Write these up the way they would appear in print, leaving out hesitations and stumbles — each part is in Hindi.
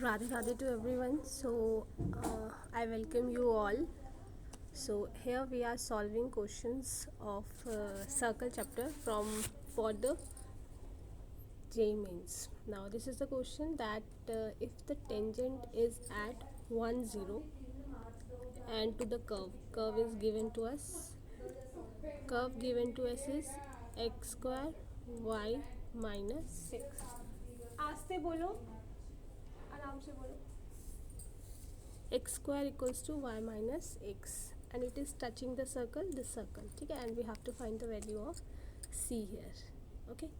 Radhe Radhe to everyone. I welcome you all. So here we are solving questions of circle chapter from for the J mains. Now this is the question that if the tangent is at 1 0 and to the curve is given to us, curve given to us is x square y minus 6. आस्ते बोलो, आराम से बोलो. X square equals to y minus x and it is touching the circle, this circle. ठीक है, and we have to find the value of c here. Okay,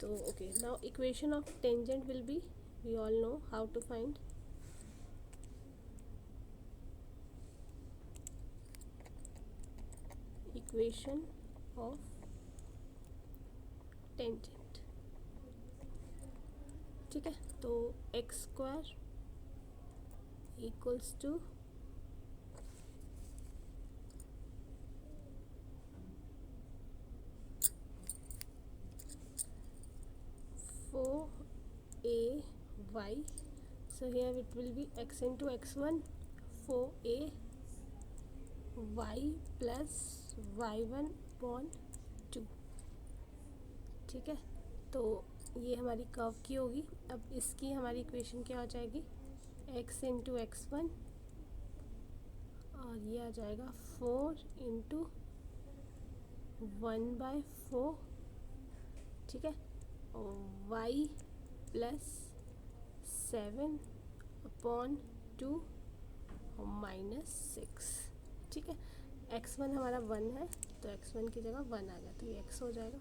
so okay, now equation of tangent will be, we all know how to find. Equation of tangent. ठीक है, तो x square equals to a y. So here it will be x into x1 4a y plus y1 upon 2. ठीक है, तो ये हमारी कर्व की होगी. अब इसकी हमारी इक्वेशन क्या हो जाएगी, x इंटू x1 और ये आ जाएगा 4 इंटू 1/4. ठीक है, और y प्लस 7 अपॉन 2 और माइनस 6. ठीक है, x1 हमारा 1 है तो x1 की जगह 1 आ गया तो ये x हो जाएगा.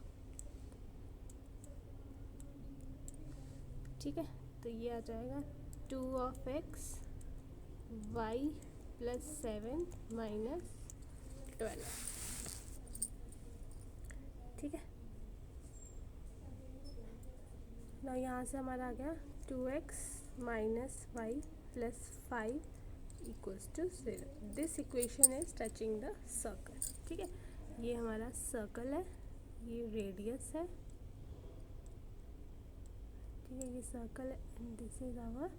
ठीक है, तो ये आ जाएगा 2 of x y plus 7 minus 12. ठीक है, ना यहाँ से हमारा आ गया 2x minus y plus 5 equals to 0. This equation is touching the circle. ठीक है, ये हमारा सर्कल है, ये रेडियस है. ठीक है, ये सर्कल है and this is our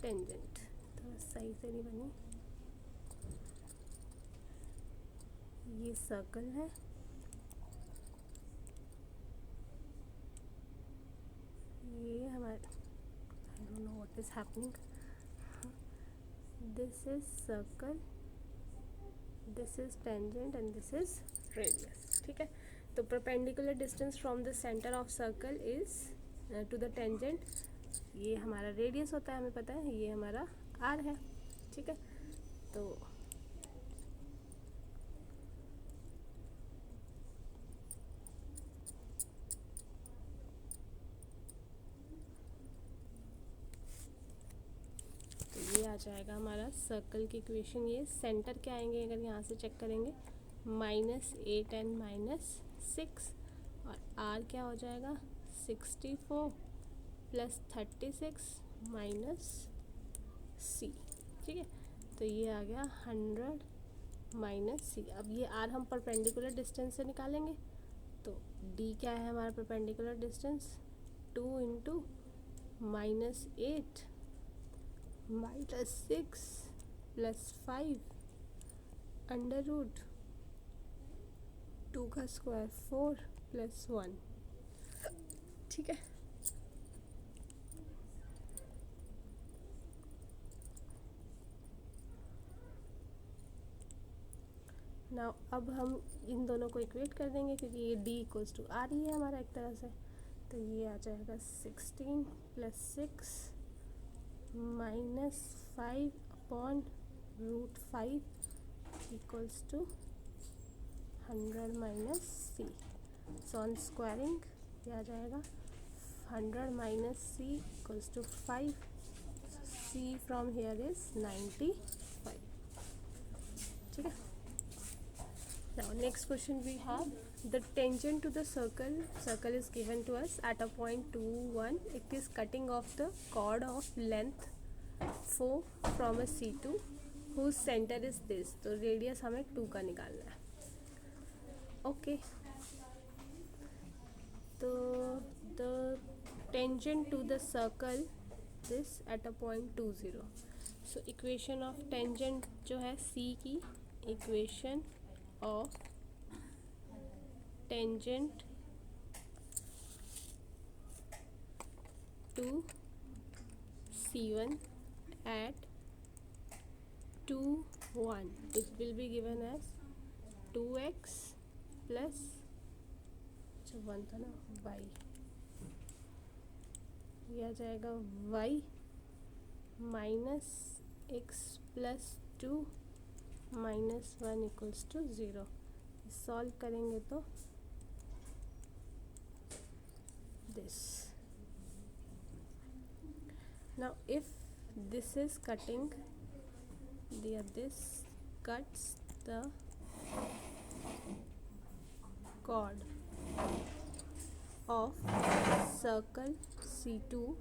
tangent. तो सही से नहीं बनी, ये सर्कल है, ये हमारा, I don't know what is happening. This is circle, this is tangent and this is radius. ठीक है, तो perpendicular distance from the centre of circle is to the tangent. ये हमारा रेडियस होता है, हमें पता है, ये हमारा आर है. ठीक है, तो ये आ जाएगा हमारा सर्कल की इक्वेशन. ये सेंटर क्या आएंगे अगर यहाँ से चेक करेंगे, -8 एंड -6 और आर क्या हो जाएगा 64 प्लस 36 माइनस सी. ठीक है, तो ये आ गया 100 माइनस सी. अब ये आर हम परपेंडिकुलर डिस्टेंस से निकालेंगे तो डी क्या है हमारा perpendicular distance, 2 into -8 minus 6 plus 5 under root 2 का स्क्वायर 4 प्लस 1. ठीक है, नाउ अब हम इन दोनों को इक्वेट कर देंगे क्योंकि ये d इक्वल्स टू आर ही है हमारा एक तरह से. तो ये आ जाएगा 16 plus 6 minus 5 upon root 5 equals to 100 minus c. So on squaring ये आ जाएगा 100 minus c equals to 5. C from here is 95. ठीक है, now next question we have the tangent to the circle is given to us at a point 2 1. It is cutting off the chord of length 4 from a C2 whose center is this. तो रेडियस हमें 2 का निकालना है. ओके, तो the tangent to the circle this at a point 2 0. So equation of tangent जो है C की, equation of tangent to C1 at 2 1, it will be given as 2x plus अच्छा 1 था ना, y, ये आ जाएगा y minus x plus 2 minus 1 equals to 0. Solve करेंगे तो this. Now if this is cutting, this cuts the chord of circle C2,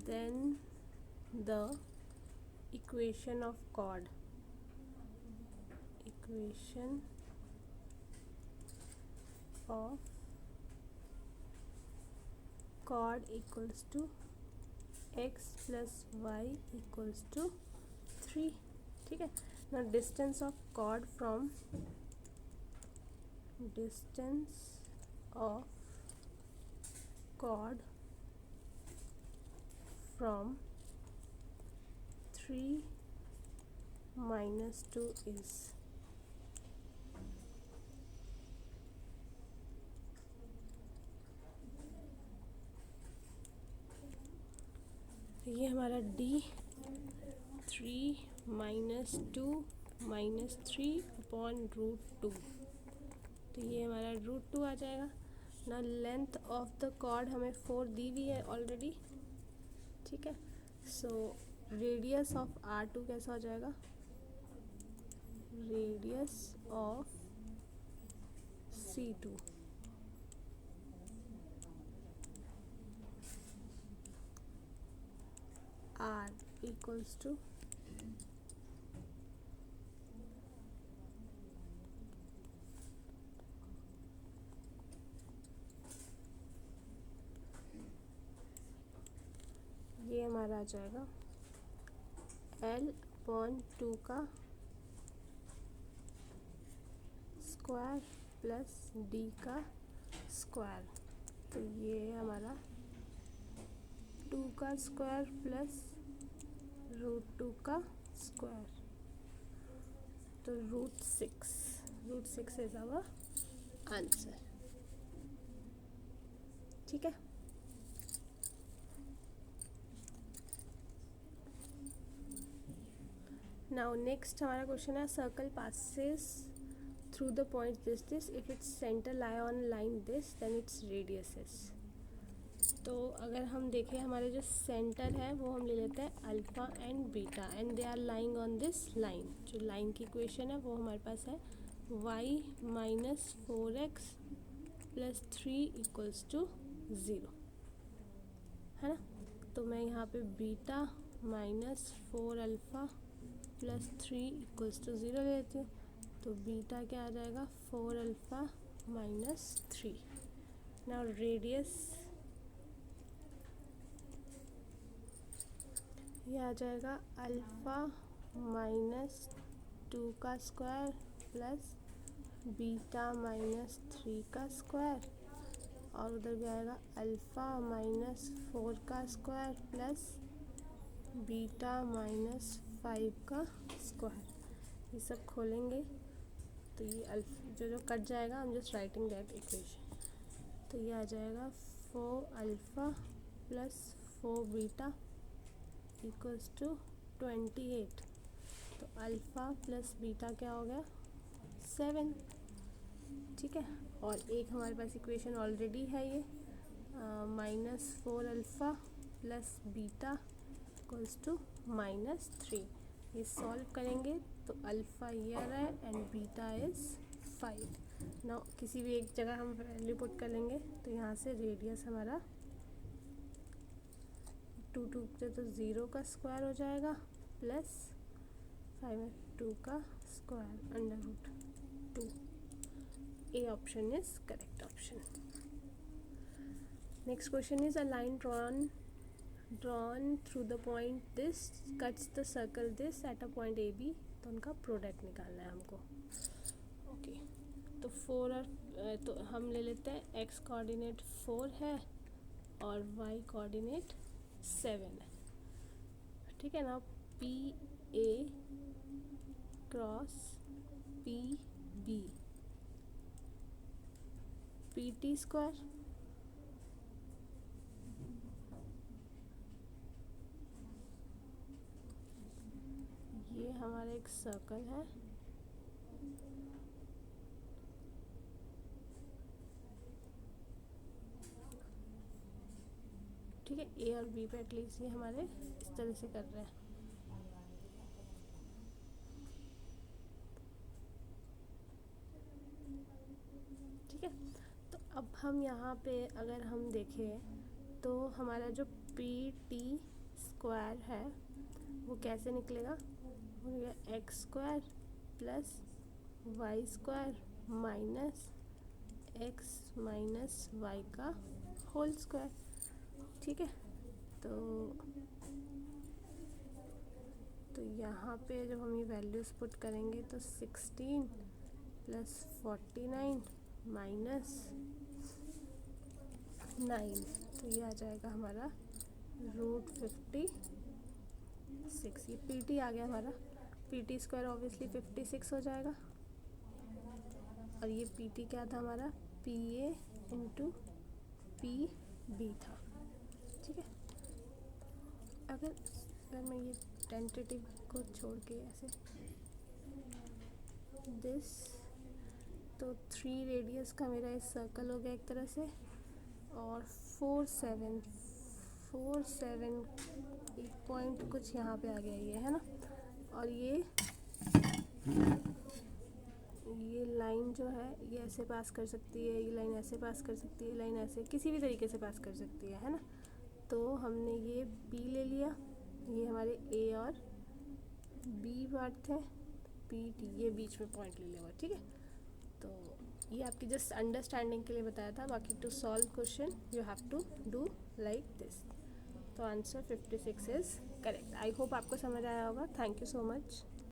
then the equation of chord equals to x plus y equals to 3. ठीक है. now distance of chord from 3 minus 2 is ये हमारा D 3 minus 2 minus 3 upon root 2, तो ये हमारा रूट 2 आ जाएगा ना. लेंथ ऑफ द कॉर्ड हमें 4 दी हुई है ऑलरेडी. ठीक है. सो रेडियस ऑफ R2 कैसा हो जाएगा, radius of C2 R equals to ये हमारा आ जाएगा L/2 का स्क्वायर प्लस D का स्क्वायर. तो ये हमारा 2 का स्क्वायर प्लस रूट 2 का स्क्वायर, तो रूट 6 इज आवर आंसर. ठीक है. नाउ नेक्स्ट हमारा क्वेश्चन है circle passes through the point this if its centre lie on line this then its radius is. तो अगर हम देखें हमारे जो सेंटर है वो हम ले लेते हैं alpha and beta and they are lying on this line. जो लाइन की इक्वेशन है वो हमारे पास है y minus 4x plus 3 equals to 0, है ना. तो मैं यहाँ पे beta minus 4 alpha plus 3 equals to 0 ले लेती हूँ. तो बीटा क्या आ जाएगा 4 अल्फ़ा माइनस 3. नाउ रेडियस ये आ जाएगा अल्फ़ा माइनस 2 का स्क्वायर प्लस बीटा माइनस 3 का स्क्वायर, और उधर भी आएगा अल्फ़ा माइनस 4 का स्क्वायर प्लस बीटा माइनस 5 का स्क्वायर. ये सब खोलेंगे तो ये जो कट जाएगा, हम जस्ट राइटिंग दैट इक्वेशन. तो ये आ जाएगा 4 alpha plus 4 beta equals to 28. तो अल्फ़ा प्लस बीटा क्या हो गया 7. ठीक है. और एक हमारे पास इक्वेशन ऑलरेडी है ये minus 4 alpha plus beta equals to minus 3. ये सॉल्व करेंगे तो अल्फ़ा ये आ रहा है एंड बीटा इज़ 5. नाउ किसी भी एक जगह हम वैल्यू पुट कर लेंगे. तो यहाँ से रेडियस हमारा 2 से तो 0 का स्क्वायर हो जाएगा प्लस 2 का square under root 2. A option is correct option. Next question is a line drawn drawn through the point this cuts the circle this at a point A B, तो उनका प्रोडक्ट निकालना है हमको। ओके, तो 4 और तो हम ले लेते हैं एक्स कोऑर्डिनेट 4 है और वाई कोऑर्डिनेट 7 है, ठीक है ना। P A cross P B, P T square ये हमारा एक सर्कल है, ठीक है। ए और बी पे एटलीस्ट ये हमारे इस तरह से कर रहे हैं, ठीक है। तो अब हम यहाँ पे अगर हम देखें तो हमारा जो पी टी स्क्वायर है वो कैसे निकलेगा, हो गया x square plus y square minus x minus y का होल स्क्वायर, ठीक है। तो यहाँ पे जब हम ये वैल्यूज़ पुट करेंगे तो 16 प्लस 49 माइनस 9, तो ये आ जाएगा हमारा √56। ये पी टी आ गया हमारा, पी टी स्क्वायर ऑब्वियसली 56 हो जाएगा, और ये पी टी क्या था हमारा, P A into P B था, ठीक है। अगर मैं ये टेंटेटिव को छोड़ के ऐसे दिस, तो 3 रेडियस का मेरा इस सर्कल हो गया एक तरह से, और 4 7 एक पॉइंट कुछ यहाँ पे आ गया ये, है ना। और ये लाइन जो है ये ऐसे पास कर सकती है, ये लाइन ऐसे पास कर सकती है, लाइन ऐसे किसी भी तरीके से पास कर सकती है ना। तो हमने ये P ले लिया, ये हमारे A और B पार्ट थे, P T ये बीच में पॉइंट ले लिया, ठीक है। तो ये आपकी जस्ट अंडरस्टैंडिंग के लिए बताया था, बाकी to solve question you have to do like this. तो answer 56 is correct. I hope आपको समझ आया होगा। Thank you so much.